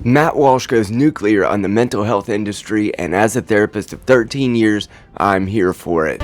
Matt Walsh goes nuclear on the mental health industry, and as a therapist of 13 years, I'm here for it.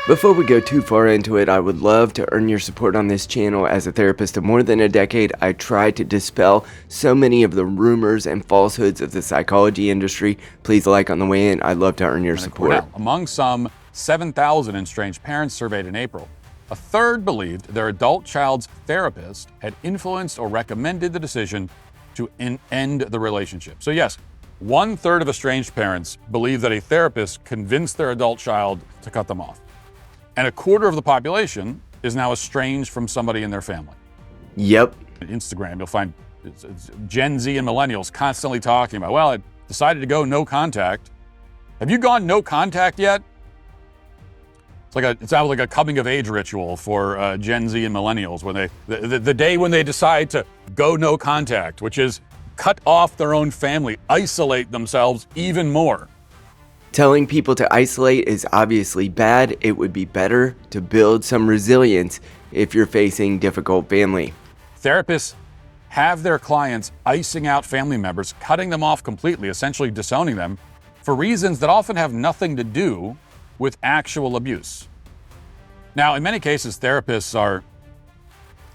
Before we go too far into it, I would love to earn your support on this channel. As a therapist of more than a decade, I try to dispel so many of the rumors and falsehoods of the psychology industry. Please like on the way in. I'd love to earn your support. Now, among some 7,000 estranged parents surveyed in April, a third believed their adult child's therapist had influenced or recommended the decision to end the relationship. So yes, 1/3 of estranged parents believe that a therapist convinced their adult child to cut them off. And 1/4 of the population is now estranged from somebody in their family. Yep. On Instagram, you'll find it's Gen Z and millennials constantly talking about, well, I decided to go no contact. Have you gone no contact yet? It sounds like a coming of age ritual for Gen Z and millennials when the day when they decide to go no contact, which is cut off their own family, isolate themselves even more. Telling people to isolate is obviously bad. It would be better to build some resilience if you're facing difficult family. Therapists have their clients icing out family members, cutting them off completely, essentially disowning them for reasons that often have nothing to do with actual abuse. Now, in many cases, therapists are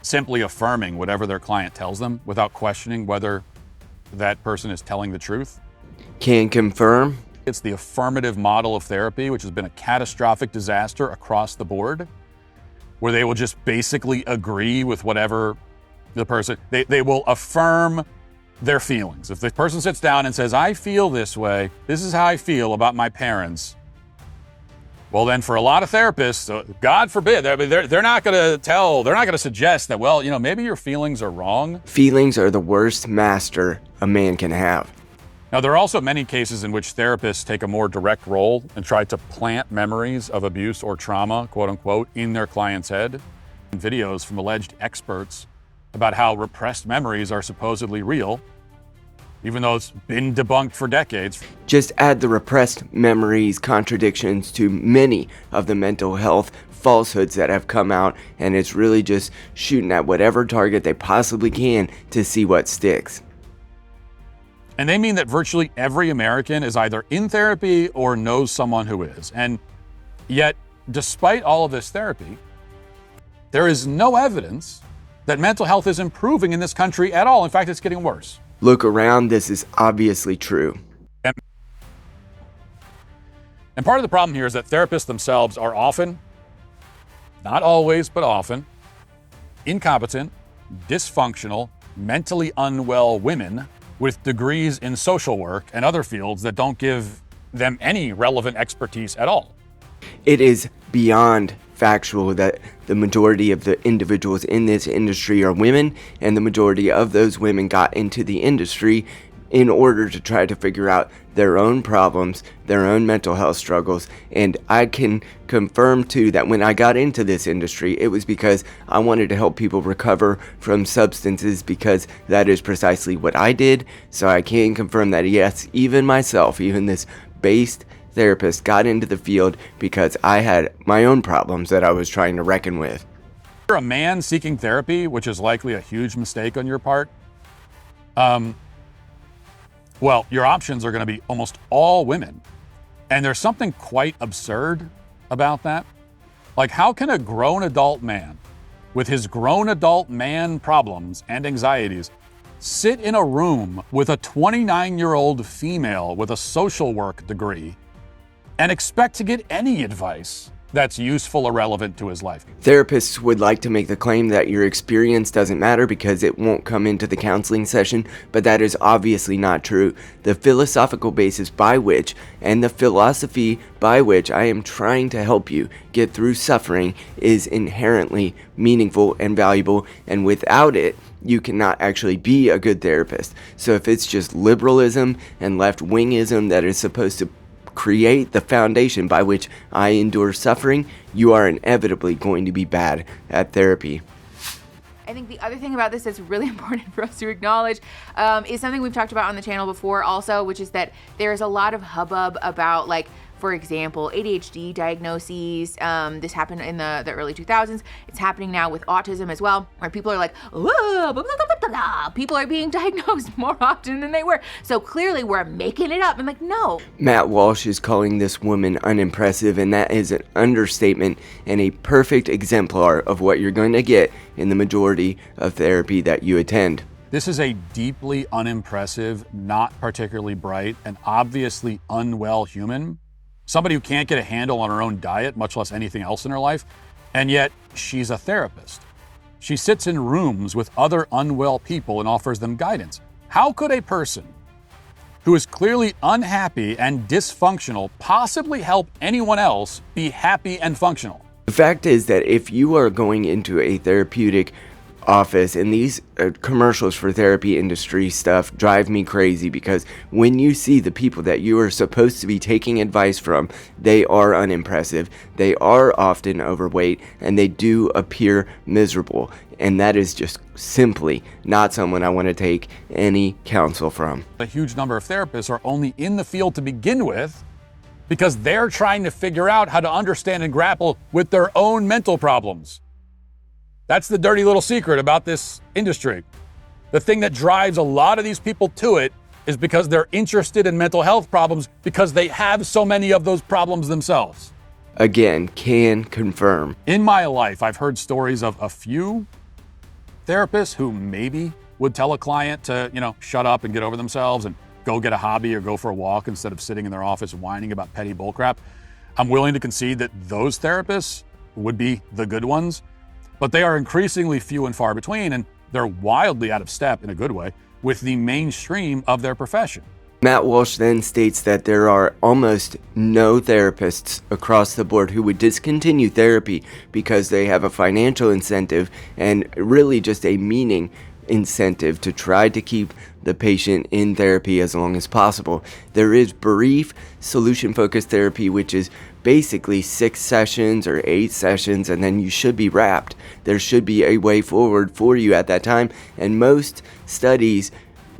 simply affirming whatever their client tells them without questioning whether that person is telling the truth. Can confirm. It's the affirmative model of therapy, which has been a catastrophic disaster across the board, where they will just basically agree with whatever the person, they will affirm their feelings. If the person sits down and says, I feel this way, this is how I feel about my parents, well, then for a lot of therapists, God forbid, they're not going to suggest that, well, maybe your feelings are wrong. Feelings are the worst master a man can have. Now, there are also many cases in which therapists take a more direct role and try to plant memories of abuse or trauma, quote unquote, in their client's head. Videos from alleged experts about how repressed memories are supposedly real, even though it's been debunked for decades. Just add the repressed memories contradictions to many of the mental health falsehoods that have come out, and it's really just shooting at whatever target they possibly can to see what sticks. And they mean that virtually every American is either in therapy or knows someone who is. And yet, despite all of this therapy, there is no evidence that mental health is improving in this country at all. In fact, it's getting worse. Look around, this is obviously true. And part of the problem here is that therapists themselves are often, not always, but often, incompetent, dysfunctional, mentally unwell women with degrees in social work and other fields that don't give them any relevant expertise at all. It is beyond factual that the majority of the individuals in this industry are women, and the majority of those women got into the industry in order to try to figure out their own problems, their own mental health struggles. And I can confirm too that when I got into this industry, it was because I wanted to help people recover from substances, because that is precisely what I did. So I can confirm that yes, even myself, even this based therapist, got into the field because I had my own problems that I was trying to reckon with. If you're a man seeking therapy, which is likely a huge mistake on your part, well, your options are going to be almost all women. And there's something quite absurd about that. Like, how can a grown adult man with his grown adult man problems and anxieties sit in a room with a 29-year-old female with a social work degree and expect to get any advice that's useful or relevant to his life? Therapists would like to make the claim that your experience doesn't matter because it won't come into the counseling session, but that is obviously not true. The philosophical basis by which, and the philosophy by which I am trying to help you get through suffering is inherently meaningful and valuable, and without it, you cannot actually be a good therapist. So if it's just liberalism and left-wingism that is supposed to create the foundation by which I endure suffering, you are inevitably going to be bad at therapy. I think the other thing about this that's really important for us to acknowledge is something we've talked about on the channel before also, which is that there's a lot of hubbub about, like, for example, ADHD diagnoses. This happened in the early 2000s. It's happening now with autism as well, where people are like, whoa, blah, blah, blah, blah. People are being diagnosed more often than they were. So clearly we're making it up. I'm like, no. Matt Walsh is calling this woman unimpressive, and that is an understatement and a perfect exemplar of what you're going to get in the majority of therapy that you attend. This is a deeply unimpressive, not particularly bright, and obviously unwell human. Somebody who can't get a handle on her own diet, much less anything else in her life, and yet she's a therapist. She sits in rooms with other unwell people and offers them guidance. How could a person who is clearly unhappy and dysfunctional possibly help anyone else be happy and functional? The fact is that if you are going into a therapeutic office, and these commercials for therapy industry stuff drive me crazy, because when you see the people that you are supposed to be taking advice from, they are unimpressive, they are often overweight, and they do appear miserable, and that is just simply not someone I want to take any counsel from. A huge number of therapists are only in the field to begin with because they're trying to figure out how to understand and grapple with their own mental problems. That's the dirty little secret about this industry. The thing that drives a lot of these people to it is because they're interested in mental health problems because they have so many of those problems themselves. Again, can confirm. In my life, I've heard stories of a few therapists who maybe would tell a client to, shut up and get over themselves and go get a hobby or go for a walk instead of sitting in their office whining about petty bullcrap. I'm willing to concede that those therapists would be the good ones, but they are increasingly few and far between, and they're wildly out of step, in a good way, with the mainstream of their profession. Matt Walsh then states that there are almost no therapists across the board who would discontinue therapy because they have a financial incentive and really just a meaning incentive to try to keep the patient in therapy as long as possible. There is brief solution-focused therapy, which is basically 6 sessions or 8 sessions, and then you should be wrapped. There should be a way forward for you at that time, and most studies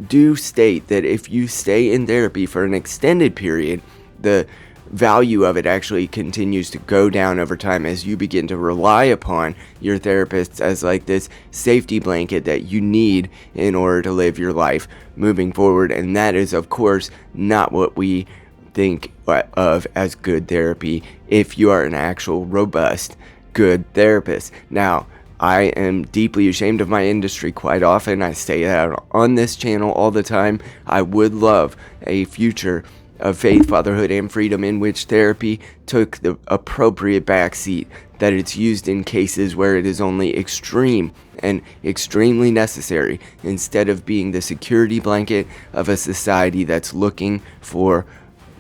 do state that if you stay in therapy for an extended period, the value of it actually continues to go down over time as you begin to rely upon your therapists as like this safety blanket that you need in order to live your life moving forward. And that is, of course, not what we think of as good therapy if you are an actual robust, good therapist. Now, I am deeply ashamed of my industry quite often. I say that on this channel all the time. I would love a future of faith, fatherhood, and freedom in which therapy took the appropriate backseat, that it's used in cases where it is only extreme and extremely necessary, instead of being the security blanket of a society that's looking for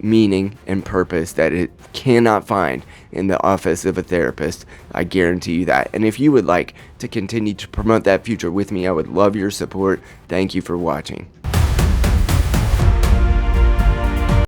meaning and purpose that it cannot find in the office of a therapist. I guarantee you that. And if you would like to continue to promote that future with me, I would love your support. Thank you for watching.